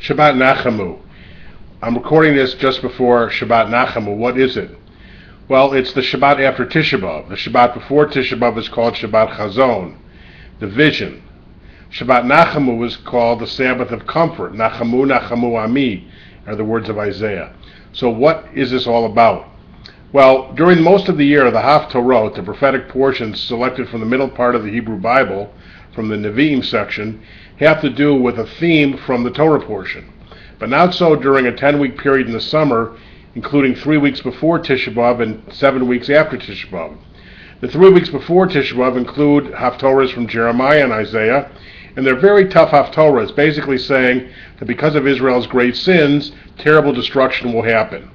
Shabbat Nachamu. I'm recording this just before Shabbat Nachamu. What is it? Well, it's the Shabbat after Tisha B'Av. The Shabbat before Tisha B'Av is called Shabbat Chazon, the vision. Shabbat Nachamu is called the Sabbath of comfort. Nachamu, Nachamu Ami are the words of Isaiah. So what is this all about? Well, during most of the year, the haftorot, the prophetic portions selected from the middle part of the Hebrew Bible, from the Nevi'im section, have to do with a theme from the Torah portion. But not so during a 10-week period in the summer, including 3 weeks before Tisha B'Av and 7 weeks after Tisha B'Av. The 3 weeks before Tisha B'Av include haftorahs from Jeremiah and Isaiah, and they're very tough haftorahs, basically saying that because of Israel's great sins, terrible destruction will happen.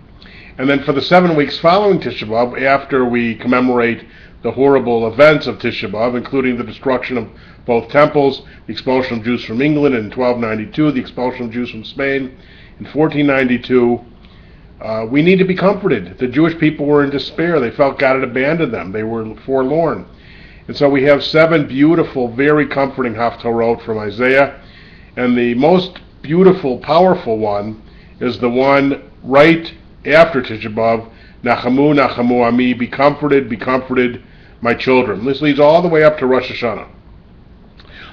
And then for the 7 weeks following Tisha B'Av, after we commemorate the horrible events of Tisha B'Av, including the destruction of both temples, the expulsion of Jews from England in 1292, the expulsion of Jews from Spain in 1492, we need to be comforted. The Jewish people were in despair. They felt God had abandoned them. They were forlorn. And so we have 7 beautiful, very comforting haftorot from Isaiah. And the most beautiful, powerful one is the one right after Tisha B'Av, Nachamu, Nachamu Ami, be comforted, my children. This leads all the way up to Rosh Hashanah.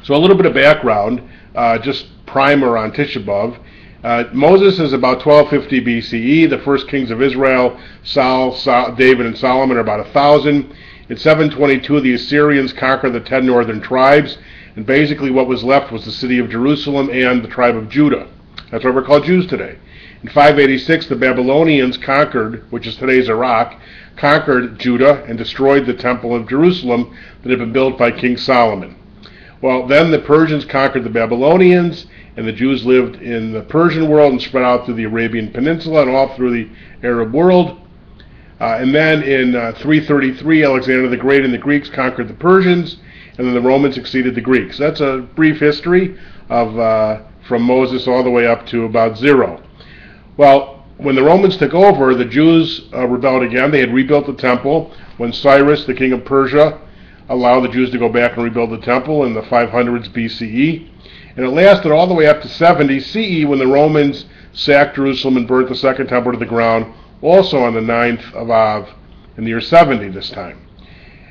So a little bit of background, just primer on Tisha B'Av. Moses is about 1250 BCE. The first kings of Israel, David and Solomon, are about 1,000. In 722, the Assyrians conquered the 10 northern tribes, and basically what was left was the city of Jerusalem and the tribe of Judah. That's why we're called Jews today. In 586, the Babylonians conquered, which is today's Iraq, conquered Judah and destroyed the temple of Jerusalem that had been built by King Solomon. Well, then the Persians conquered the Babylonians, and the Jews lived in the Persian world and spread out through the Arabian Peninsula and all through the Arab world. And then in 333, Alexander the Great and the Greeks conquered the Persians, and then the Romans succeeded the Greeks. That's a brief history of from Moses all the way up to about 0. Well, when the Romans took over, the Jews rebelled again. They had rebuilt the temple. When Cyrus, the king of Persia, allowed the Jews to go back and rebuild the temple in the 500s BCE. And it lasted all the way up to 70 CE when the Romans sacked Jerusalem and burnt the second temple to the ground, also on the 9th of Av in the year 70 this time.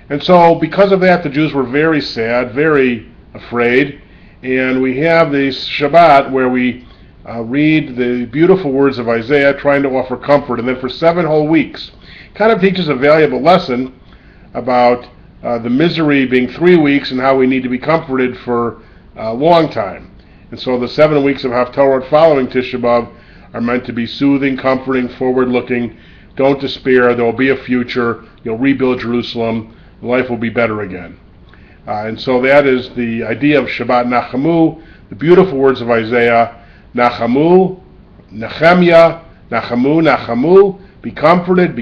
And so because of that, the Jews were very sad, very afraid. And we have this Shabbat where we read the beautiful words of Isaiah trying to offer comfort, and then for 7 whole weeks kind of teaches a valuable lesson about the misery being 3 weeks and how we need to be comforted for a long time. And so the 7 weeks of haftorot following Tisha B'Av are meant to be soothing, comforting, forward-looking. Don't despair. There will be a future. You'll rebuild Jerusalem. Life will be better again. And so that is the idea of Shabbat Nachamu, the beautiful words of Isaiah. Nachamu, Nechemya, Nachamu, Nachamu, be comforted,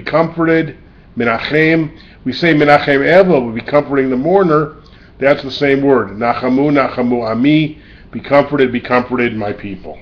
Menachem. We say Menachem Evel, we'll be comforting the mourner. That's the same word. Nachamu, Nachamu Ami, be comforted, my people.